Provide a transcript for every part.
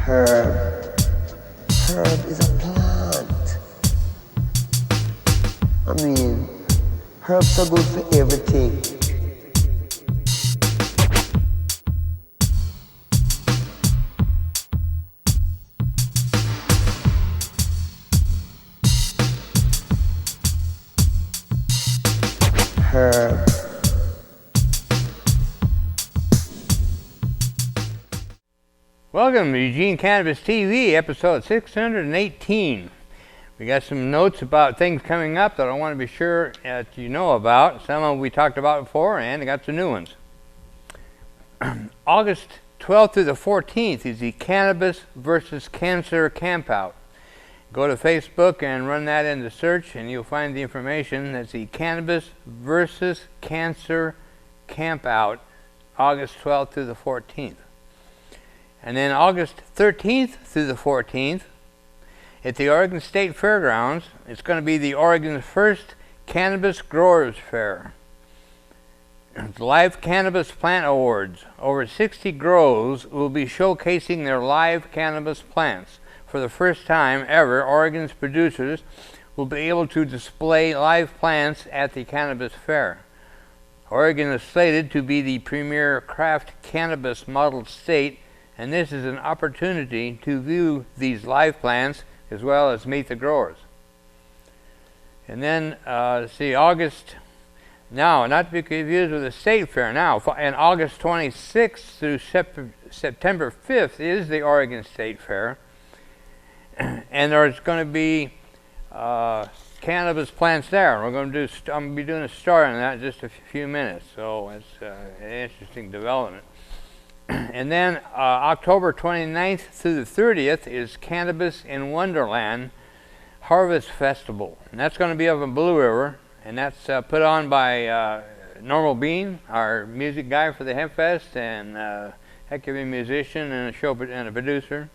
Herb. Herb is a plant. I mean, herbs are good for everything. Herb. Welcome to Eugene Cannabis TV, episode 618. We got some notes about things coming up that I want to be sure that you know about. Some of them we talked about before, and I got some new ones. August 12th through the 14th is the Cannabis versus Cancer Campout. Go to Facebook and run that into search, and you'll find the information. That's the Cannabis versus Cancer Campout, August 12th through the 14th. And then August 13th through the 14th, at the Oregon State Fairgrounds, it's going to be the Oregon's first Cannabis Growers Fair. The Live Cannabis Plant Awards. Over 60 grows will be showcasing their live cannabis plants. For the first time ever, Oregon's producers will be able to display live plants at the Cannabis Fair. Oregon is slated to be the premier craft cannabis model state, and this is an opportunity to view these live plants as well as meet the growers. And then, August, now, not to be confused with the State Fair, now, and August 26th through September 5th is the Oregon State Fair. And there's going to be cannabis plants there. I'm going to be doing a story on that in just a few minutes, so it's an interesting development. And then October 29th through the 30th is Cannabis in Wonderland Harvest Festival. And that's going to be up in Blue River, and that's put on by Normal Bean, our music guy for the Hemp Fest, and heck of a musician and a producer.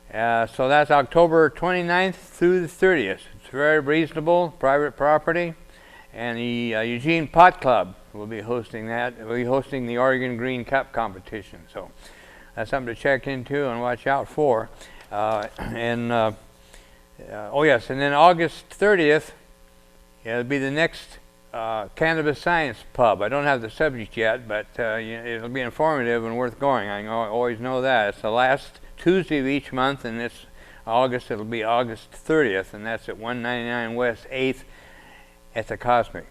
So that's October 29th through the 30th. It's very reasonable, private property, and the Eugene Pot Club will be hosting that. We'll be hosting the Oregon Green Cup competition. So that's something to check into and watch out for. Oh yes, and then August 30th, it'll be the next Cannabis Science Pub. I don't have the subject yet, but it'll be informative and worth going. I always know that. It's the last Tuesday of each month, and this August, it'll be August 30th, and that's at 199 West 8th at the Cosmic.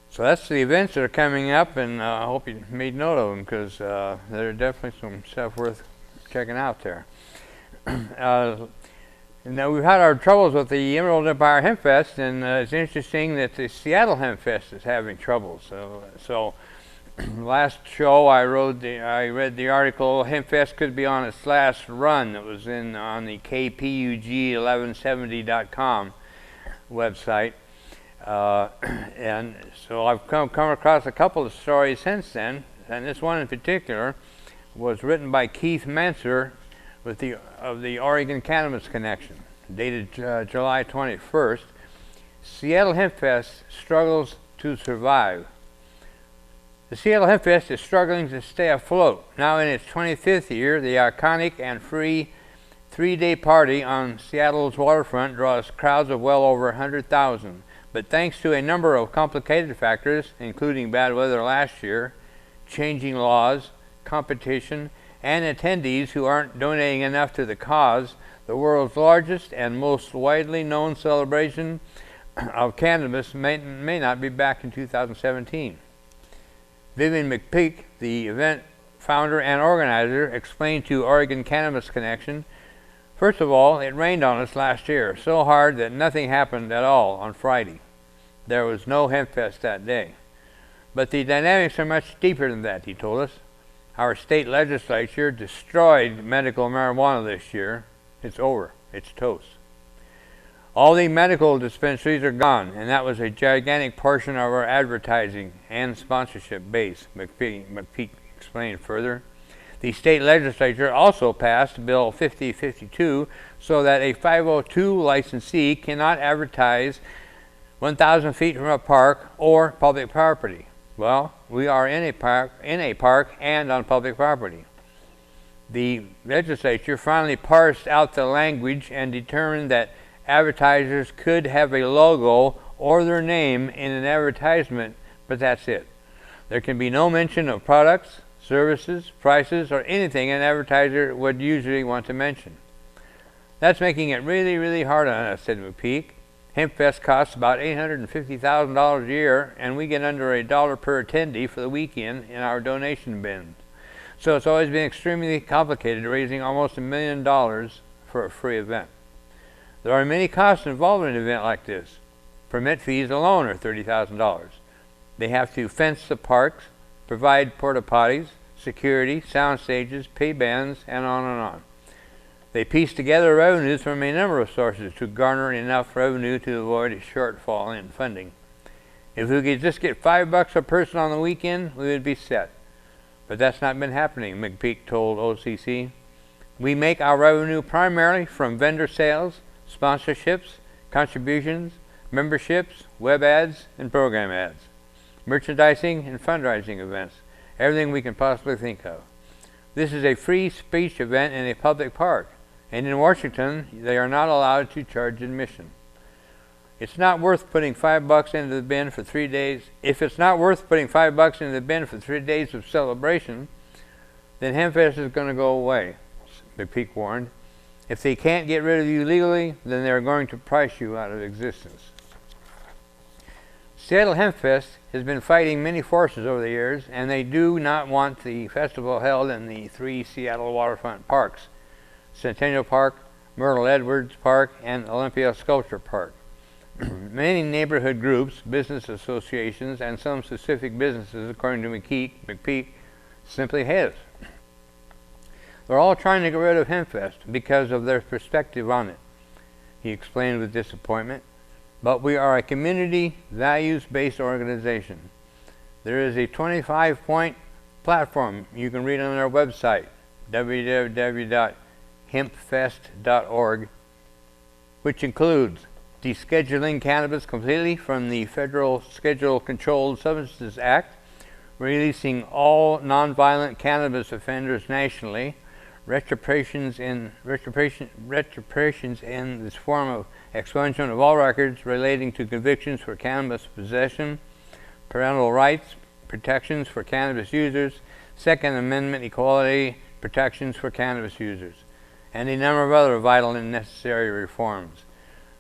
So that's the events that are coming up, and I hope you made note of them, because there are definitely some stuff worth checking out there. Now, we've had our troubles with the Emerald Empire Hemp Fest, and it's interesting that the Seattle Hemp Fest is having trouble. So last show I read the article, Hemp Fest could be on its last run. That was on the kpug1170.com website. And so I've come across a couple of stories since then, and this one in particular was written by Keith Manser of the Oregon Cannabis Connection, dated July 21st. Seattle Hemp Fest struggles to survive. The Seattle Hemp Fest is struggling to stay afloat. Now in its 25th year, the iconic and free 3-day party on Seattle's waterfront draws crowds of well over 100,000. But thanks to a number of complicated factors, including bad weather last year, changing laws, competition, and attendees who aren't donating enough to the cause, the world's largest and most widely known celebration of cannabis may not be back in 2017. Vivian McPeak, the event founder and organizer, explained to Oregon Cannabis Connection, first of all, it rained on us last year, so hard that nothing happened at all on Friday. There was no Hemp Fest that day. But the dynamics are much deeper than that, he told us. Our state legislature destroyed medical marijuana this year. It's over. It's toast. All the medical dispensaries are gone, and that was a gigantic portion of our advertising and sponsorship base, McPeak explained further. The state legislature also passed Bill 5052 so that a 502 licensee cannot advertise 1,000 feet from a park or public property. Well, we are in a park and on public property. The legislature finally parsed out the language and determined that advertisers could have a logo or their name in an advertisement, but that's it. There can be no mention of products, services, prices, or anything an advertiser would usually want to mention. That's making it really, really hard on us, said McPeak. HempFest costs about $850,000 a year, and we get under $1 per attendee for the weekend in our donation bins. So it's always been extremely complicated, raising almost $1 million for a free event. There are many costs involved in an event like this. Permit fees alone are $30,000. They have to fence the parks, provide porta potties, security, sound stages, pay bands, and on and on. They piece together revenues from a number of sources to garner enough revenue to avoid a shortfall in funding. If we could just get $5 a person on the weekend, we would be set. But that's not been happening, McPeak told OCC. We make our revenue primarily from vendor sales, sponsorships, contributions, memberships, web ads, and program ads, merchandising and fundraising events, everything we can possibly think of. This is a free speech event in a public park, and in Washington, they are not allowed to charge admission. It's not worth putting $5 into the bin for 3 days. If it's not worth putting $5 into the bin for 3 days of celebration, then HempFest is going to go away, McPeak warned. If they can't get rid of you legally, then they're going to price you out of existence. Seattle HempFest has been fighting many forces over the years, and they do not want the festival held in the 3 Seattle waterfront parks, Centennial Park, Myrtle Edwards Park, and Olympia Sculpture Park. Many neighborhood groups, business associations, and some specific businesses, according to McPeak, simply hate us. They're all trying to get rid of HempFest because of their perspective on it, he explained with disappointment. But we are a community, values-based organization. There is a 25-point platform you can read on our website, www.hempfest.org, which includes descheduling cannabis completely from the Federal Schedule Controlled Substances Act, releasing all nonviolent cannabis offenders nationally, retractations in this form of expungement of all records relating to convictions for cannabis possession, parental rights, protections for cannabis users, Second Amendment equality protections for cannabis users, and a number of other vital and necessary reforms.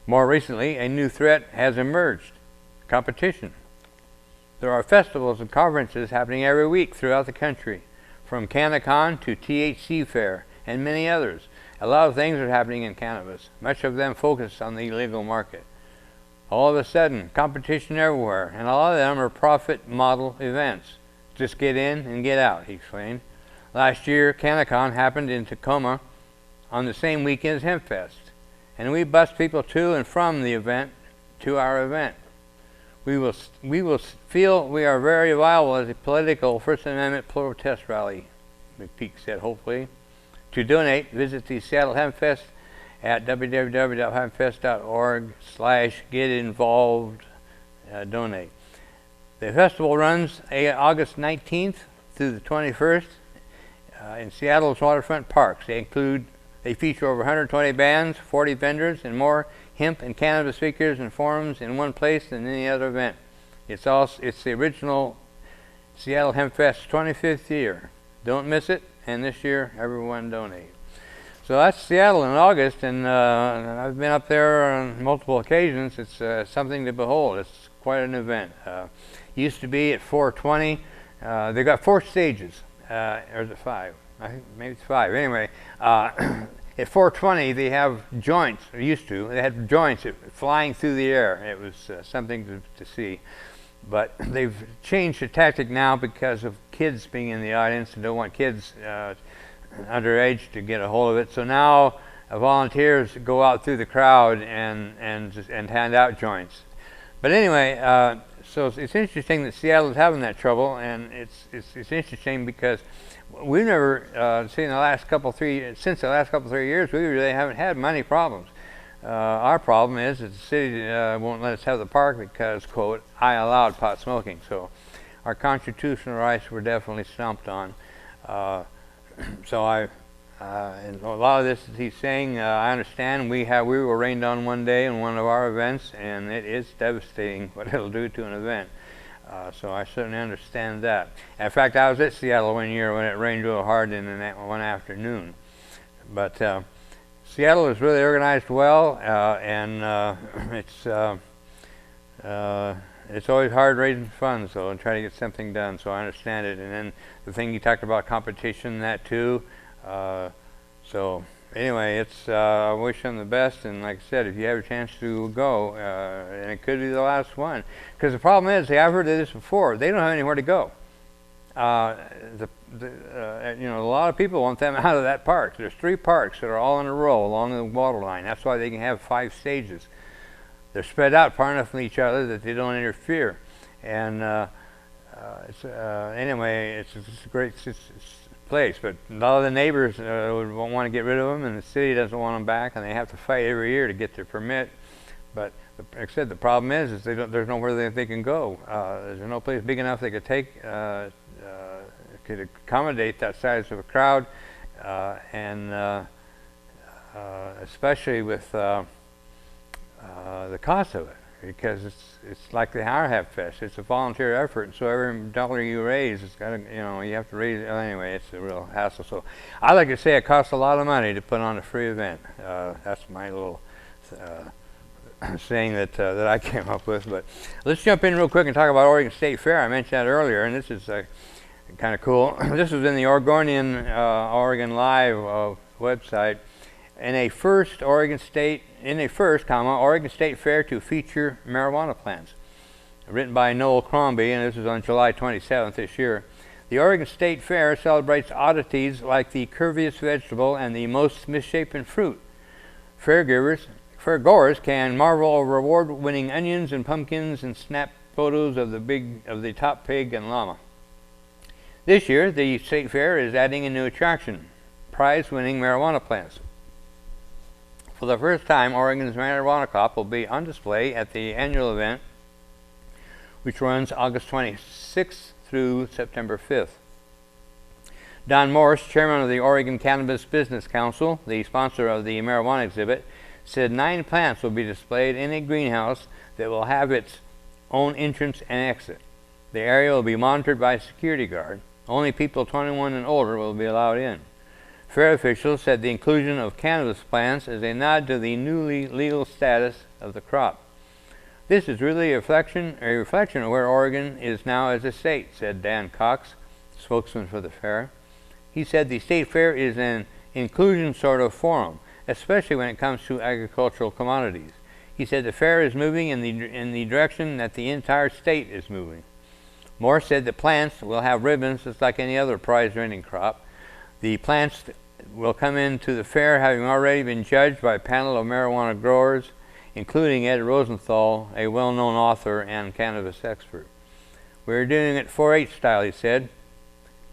More recently, a new threat has emerged: competition. There are festivals and conferences happening every week throughout the country, from CannaCon to THC Fair and many others. A lot of things are happening in cannabis, much of them focused on the illegal market. All of a sudden, competition everywhere, and a lot of them are profit model events. Just get in and get out, he explained. Last year, CannaCon happened in Tacoma on the same weekend as HempFest, and we bused people to and from the event to our event. We will feel we are very viable as a political First Amendment protest rally, McPeak said hopefully. To donate, visit the Seattle HempFest at www.hempfest.org/get-involved-donate. The festival runs August 19th through the 21st in Seattle's waterfront parks. They feature over 120 bands, 40 vendors, and more hemp and cannabis speakers and forums in one place than any other event. It's the original Seattle HempFest 25th year. Don't miss it, and this year everyone donate. So that's Seattle in August, and I've been up there on multiple occasions. It's something to behold. It's quite an event. Used to be at 420. They got 4 stages, or is it 5? I think maybe it's 5. Anyway, at 420 they have joints, or used to. They had joints flying through the air. It was something to see. But they've changed the tactic now because of kids being in the audience and don't want kids underage to get a hold of it. So now volunteers go out through the crowd and hand out joints. But anyway, so it's interesting that Seattle is having that trouble, and it's interesting because we've never since the last couple 3 years we really haven't had money problems. Our problem is that the city won't let us have the park because, quote, I allowed pot smoking. So our constitutional rights were definitely stomped on. So And a lot of this he's saying, I understand. We were rained on one day in one of our events, and it is devastating what it'll do to an event. So I certainly understand that. In fact, I was at Seattle one year when it rained real hard in one afternoon. But Seattle is really organized well, and it's always hard raising funds, though, and trying to get something done. So I understand it. And then the thing you talked about, competition, that too. So anyway, I wish them the best, and like I said, if you have a chance to go, and it could be the last one, because the problem is, I've heard of this before, they don't have anywhere to go. You know, a lot of people want them out of that park. There's 3 parks that are all in a row along the water line. That's why they can have 5 stages. They're spread out far enough from each other that they don't interfere. And anyway, it's a great place, but a lot of the neighbors won't want to get rid of them, and the city doesn't want them back, and they have to fight every year to get their permit. But like I said, the problem is there's nowhere they can go. There's no place big enough they could take could accommodate that size of a crowd, and especially with the cost of it, because it's like the Harvest Fest. It's a volunteer effort, and so every dollar you raise, it's got to, you know, you have to raise it. Anyway, it's a real hassle. So I like to say it costs a lot of money to put on a free event. That's my little saying that I came up with. But let's jump in real quick and talk about Oregon State Fair. I mentioned that earlier, and this is kind of cool. This was in the Oregonian Oregon Live website. In a first Oregon State Fair to feature marijuana plants, written by Noel Crombie, and this is on July 27th this year. The Oregon State Fair celebrates oddities like the curviest vegetable and the most misshapen fruit. Fairgoers can marvel over award-winning onions and pumpkins and snap photos of the top pig and llama. This year, the State Fair is adding a new attraction: prize-winning marijuana plants. For the first time, Oregon's marijuana crop will be on display at the annual event, which runs August 26th through September 5th. Don Morse, chairman of the Oregon Cannabis Business Council, the sponsor of the marijuana exhibit, said 9 plants will be displayed in a greenhouse that will have its own entrance and exit. The area will be monitored by a security guard. Only people 21 and older will be allowed in. Fair officials said the inclusion of cannabis plants is a nod to the newly legal status of the crop. This is really a reflection of where Oregon is now as a state, said Dan Cox, spokesman for the fair. He said the state fair is an inclusion sort of forum, especially when it comes to agricultural commodities. He said the fair is moving in the direction that the entire state is moving. Moore said the plants will have ribbons just like any other prize-winning crop. The plants will come into the fair having already been judged by a panel of marijuana growers, including Ed Rosenthal, a well-known author and cannabis expert. We're doing it 4-H style, he said.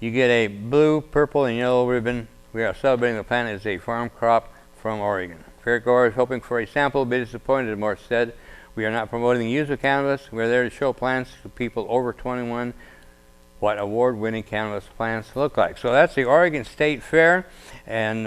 You get a blue, purple, and yellow ribbon. We are celebrating the plant as a farm crop from Oregon. Fairgoers hoping for a sample will be disappointed, Morse said. We are not promoting the use of cannabis. We're there to show plants to people over 21 what award-winning cannabis plants look like. So that's the Oregon State Fair, and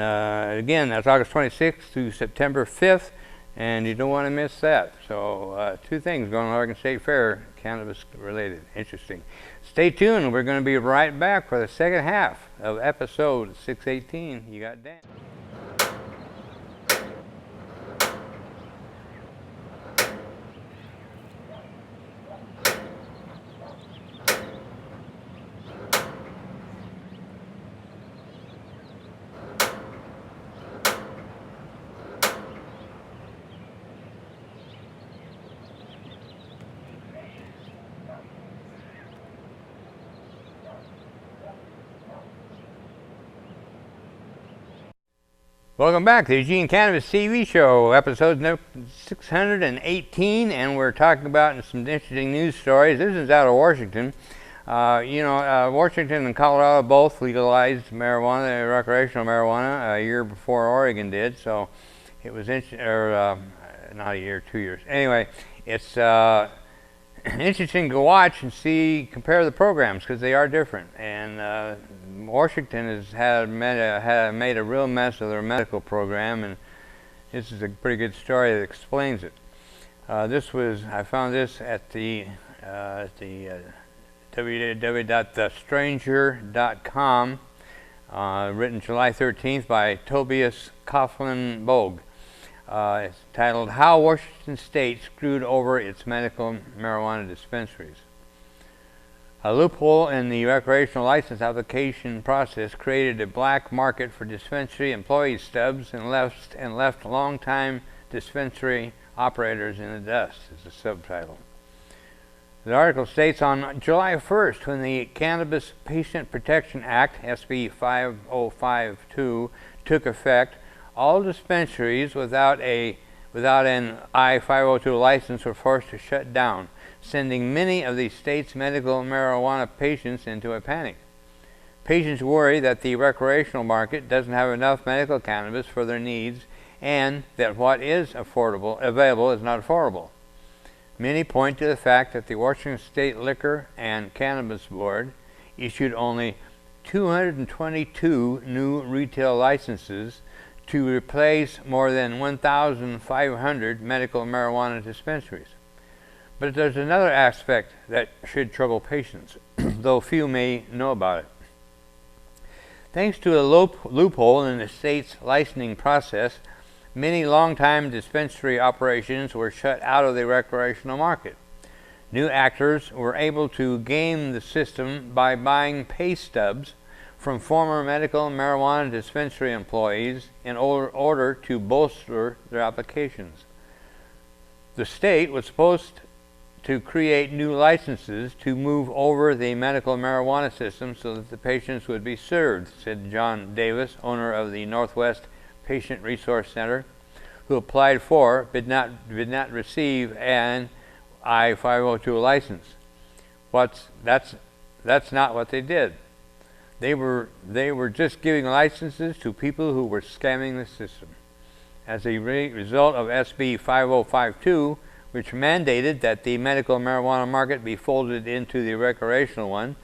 again, that's August 26th through September 5th, and you don't want to miss that. So 2 things going on Oregon State Fair, cannabis related. Interesting. Stay tuned. We're going to be right back for the second half of episode 618. You got Dan. Welcome back to the Eugene Cannabis TV show, episode 618, and we're talking about some interesting news stories. This is out of Washington. Washington and Colorado both legalized marijuana, recreational marijuana, a year before Oregon did. So it was not a year, 2 years. Anyway, it's interesting to watch and see, compare the programs because they are different. And Washington has made a real mess of their medical program, and this is a pretty good story that explains it. I found this at the www.thestranger.com, written July 13th by Tobias Coughlin-Bogue. It's titled How Washington State Screwed Over Its Medical Marijuana Dispensaries. A loophole in the recreational license application process created a black market for dispensary employee stubs and left long-time dispensary operators in the dust, is the subtitle. The article states, on July 1st, when the Cannabis Patient Protection Act, SB 5052, took effect, all dispensaries without an I-502 license were forced to shut down, sending many of the state's medical marijuana patients into a panic. Patients worry that the recreational market doesn't have enough medical cannabis for their needs and that what is available is not affordable. Many point to the fact that the Washington State Liquor and Cannabis Board issued only 222 new retail licenses to replace more than 1,500 medical marijuana dispensaries. But there's another aspect that should trouble patients, though few may know about it. Thanks to a loophole in the state's licensing process, many long-time dispensary operations were shut out of the recreational market. New actors were able to game the system by buying pay stubs from former medical marijuana dispensary employees in order to bolster their applications. The state was supposed to create new licenses to move over the medical marijuana system so that the patients would be served, said John Davis, owner of the Northwest Patient Resource Center, who applied for but did not receive an I-502 license. That's not what they did. They were just giving licenses to people who were scamming the system. As a result of SB 5052, which mandated that the medical marijuana market be folded into the recreational one,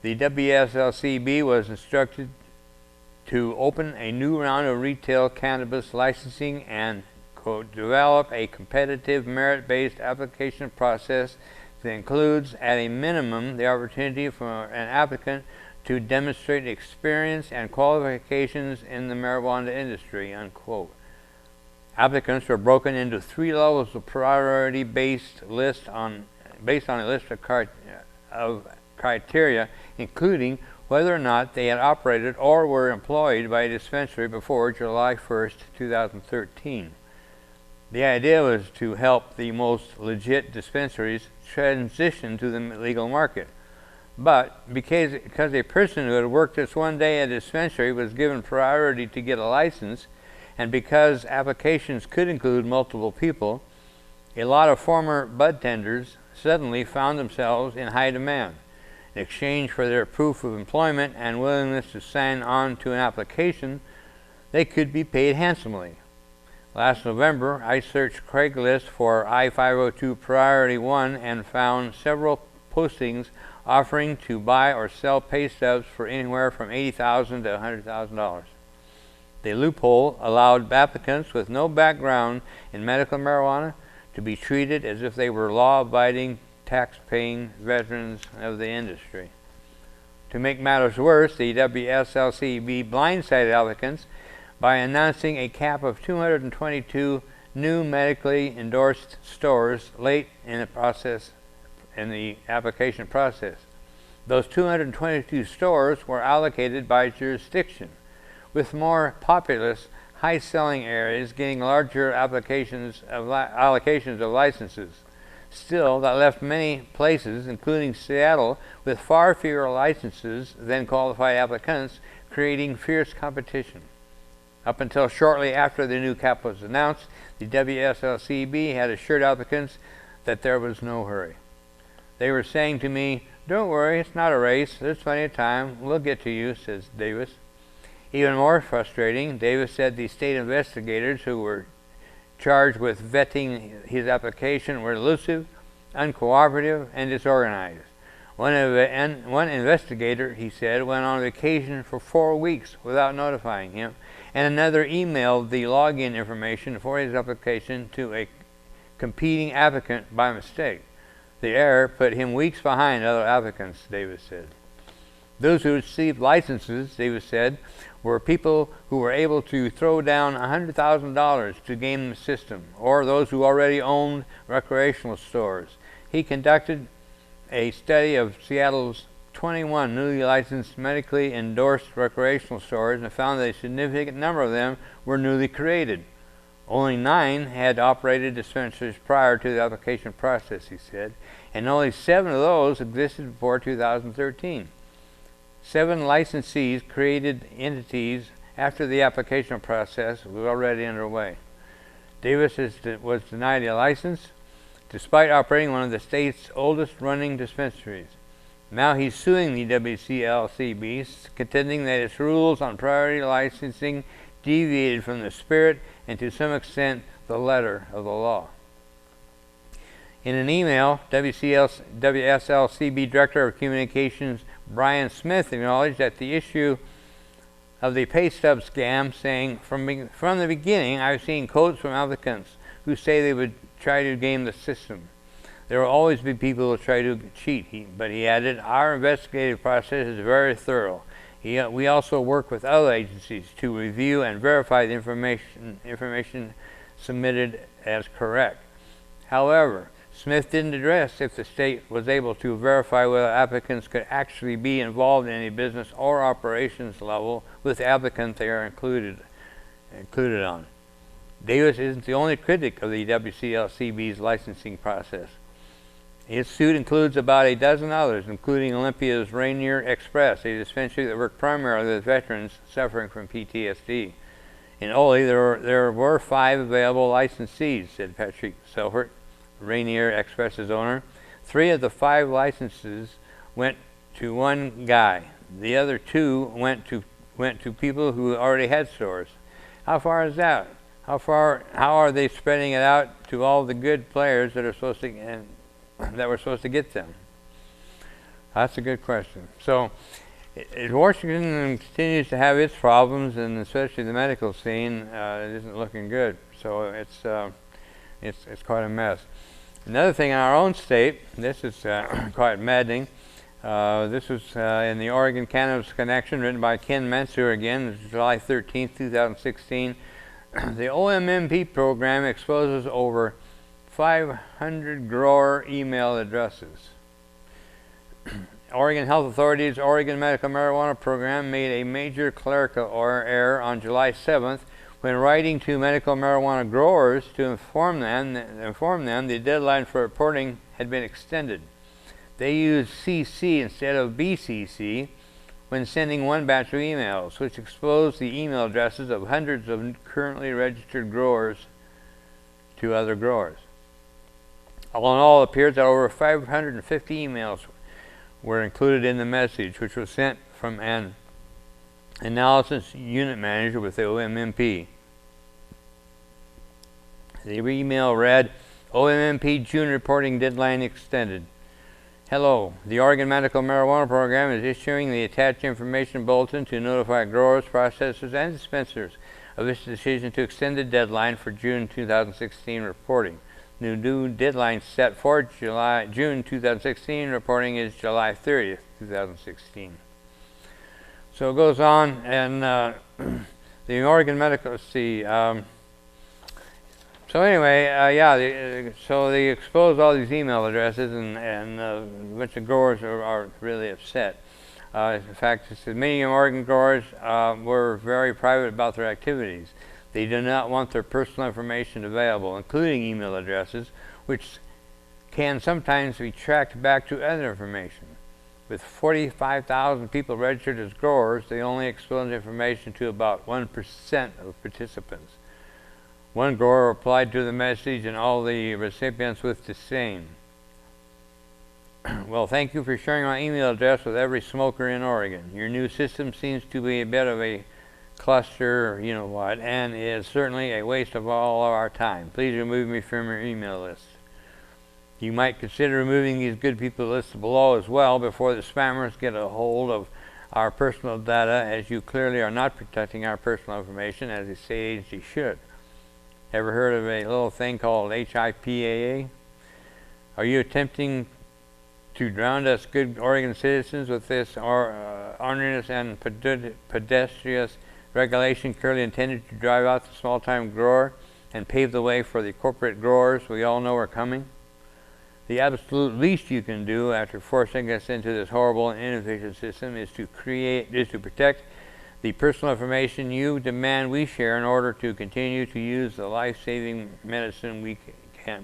the WSLCB was instructed to open a new round of retail cannabis licensing and, quote, develop a competitive merit-based application process that includes, at a minimum, the opportunity for an applicant to demonstrate experience and qualifications in the marijuana industry, unquote. Applicants were broken into 3 levels of priority based on a list of criteria, including whether or not they had operated or were employed by a dispensary before July 1st, 2013. The idea was to help the most legit dispensaries transition to the legal market. But because a person who had worked just one day at a dispensary was given priority to get a license, and because applications could include multiple people, a lot of former bud tenders suddenly found themselves in high demand. In exchange for their proof of employment and willingness to sign on to an application, they could be paid handsomely. Last November, I searched Craigslist for I-502 Priority 1 and found several postings offering to buy or sell pay stubs for anywhere from $80,000 to $100,000. The loophole allowed applicants with no background in medical marijuana to be treated as if they were law-abiding, tax-paying veterans of the industry. To make matters worse, the WSLCB blindsided applicants by announcing a cap of 222 new medically endorsed stores late in the application process. Those 222 stores were allocated by jurisdiction, with more populous, high-selling areas getting larger allocations of licenses. Still, that left many places, including Seattle, with far fewer licenses than qualified applicants, creating fierce competition. Up until shortly after the new cap was announced, the WSLCB had assured applicants that there was no hurry. They were saying to me, "Don't worry, it's not a race. There's plenty of time. We'll get to you," says Davis. Even more frustrating, Davis said the state investigators who were charged with vetting his application were elusive uncooperative, and disorganized. One investigator, he said, went on vacation for 4 weeks without notifying him, and another emailed the login information for his application to a competing applicant by mistake. The error put him weeks behind other applicants, Davis said. Those who received licenses, Davis said, were people who were able to throw down $100,000 to game the system, or those who already owned recreational stores. He conducted a study of Seattle's 21 newly licensed medically endorsed recreational stores and found that a significant number of them were newly created. Only 9 had operated dispensaries prior to the application process, he said, and only 7 of those existed before 2013. 7 licensees created entities after the application process was already underway. Davis was denied a license despite operating one of the state's oldest running dispensaries. Now he's suing the WCLCB, contending that its rules on priority licensing deviated from the spirit and to some extent the letter of the law. In an email, WSLCB Director of Communications Brian Smith acknowledged that the issue of the pay stub scam, saying, from the beginning, I've seen quotes from applicants who say they would try to game the system. There will always be people who try to cheat, but he added, our investigative process is very thorough. We also work with other agencies to review and verify the information submitted as correct. However, Smith didn't address if the state was able to verify whether applicants could actually be involved in any business or operations level with the applicant they are included on. Davis isn't the only critic of the WCLCB's licensing process. His suit includes about a dozen others, including Olympia's Rainier Express, a dispensary that worked primarily with veterans suffering from PTSD. In Ole, there were 5 available licensees, said Patrick Selfert, Rainier Express's owner. 3 of the 5 licenses went to one guy. The other 2 went to people who already had stores. How far is that? How are they spreading it out to all the good players that are supposed to that were supposed to get them? That's a good question. So, Washington continues to have its problems, and especially the medical scene it isn't looking good. So it's quite a mess. Another thing in our own state, this is quite maddening. This was in the Oregon Cannabis Connection, written by Ken Mansour again, July 13th, 2016. The OMMP program exposes over 500 grower email addresses. Oregon Health Authority's Oregon Medical Marijuana Program made a major clerical error on July 7th when writing to medical marijuana growers to inform them the deadline for reporting had been extended. They used CC instead of BCC when sending one batch of emails, which exposed the email addresses of hundreds of currently registered growers to other growers. All in all, it appears that over 550 emails were included in the message, which was sent from an analysis unit manager with the OMMP. The email read, OMMP June reporting deadline extended. Hello, the Oregon Medical Marijuana Program is issuing the attached information bulletin to notify growers, processors, and dispensers of its decision to extend the deadline for June 2016 reporting. The new deadline set for June 2016 reporting is July 30th, 2016. So it goes on, and the Oregon Medical, so anyway, so they exposed all these email addresses, and a bunch of growers are really upset. In fact, it says many Oregon growers were very private about their activities. They do not want their personal information available, including email addresses, which can sometimes be tracked back to other information. With 45,000 people registered as growers, they only exposed information to about 1% of participants. One grower replied to the message and all the recipients with disdain. Well, thank you for sharing my email address with every smoker in Oregon. Your new system seems to be a bit of a cluster, you know what, and is certainly a waste of all of our time. Please remove me from your email list. You might consider removing these good people listed below as well before the spammers get a hold of our personal data, as you clearly are not protecting our personal information as a state agency should. Ever heard of a little thing called HIPAA? Are you attempting to drown us good Oregon citizens with this onerous and pedestrious regulation clearly intended to drive out the small-time grower and pave the way for the corporate growers we all know are coming? The absolute least you can do after forcing us into this horrible and inefficient system is to protect the personal information you demand we share in order to continue to use the life-saving medicine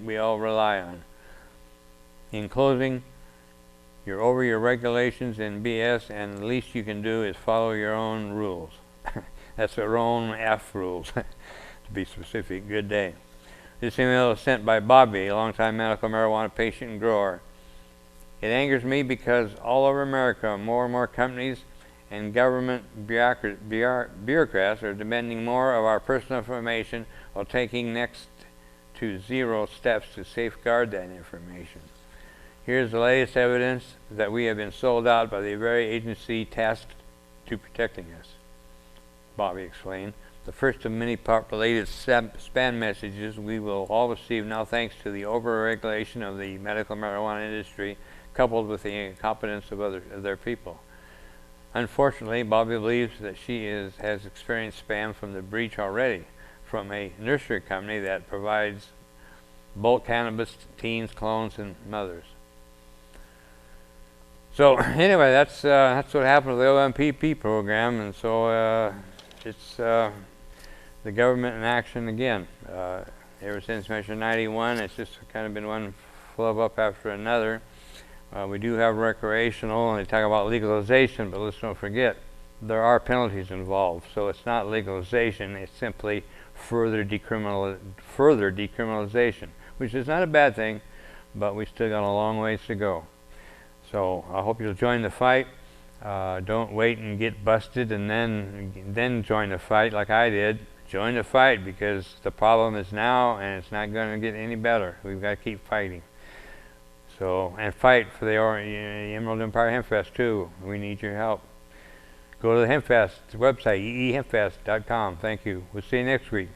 we all rely on. In closing, you're over your regulations and BS, and the least you can do is follow your own rules. That's their own F rules, to be specific. Good day. This email is sent by Bobby, a longtime medical marijuana patient and grower. It angers me because all over America, more and more companies and government bureaucrats are demanding more of our personal information while taking next to zero steps to safeguard that information. Here's the latest evidence that we have been sold out by the very agency tasked to protecting us, Bobby explained. The first of many related spam messages we will all receive now, thanks to the over-regulation of the medical marijuana industry, coupled with the incompetence of their people. Unfortunately, Bobby believes that she has experienced spam from the breach already, from a nursery company that provides bulk cannabis to teens, clones, and mothers. So anyway, that's what happened with the OMPP program, and so it's the government in action again. Ever since Measure 91, it's just kind of been one flub up after another. We do have recreational, and they talk about legalization, but let's don't forget, there are penalties involved. So it's not legalization, it's simply further decriminalization, which is not a bad thing, but we still got a long ways to go. So I hope you'll join the fight. Don't wait and get busted and then join the fight like I did. Join the fight, because the problem is now, and it's not going to get any better. We've got to keep fighting. So, and fight for the Emerald Empire Hemp Fest too. We need your help. Go to the Hemp Fest website, eehempfest.com. Thank you. We'll see you next week.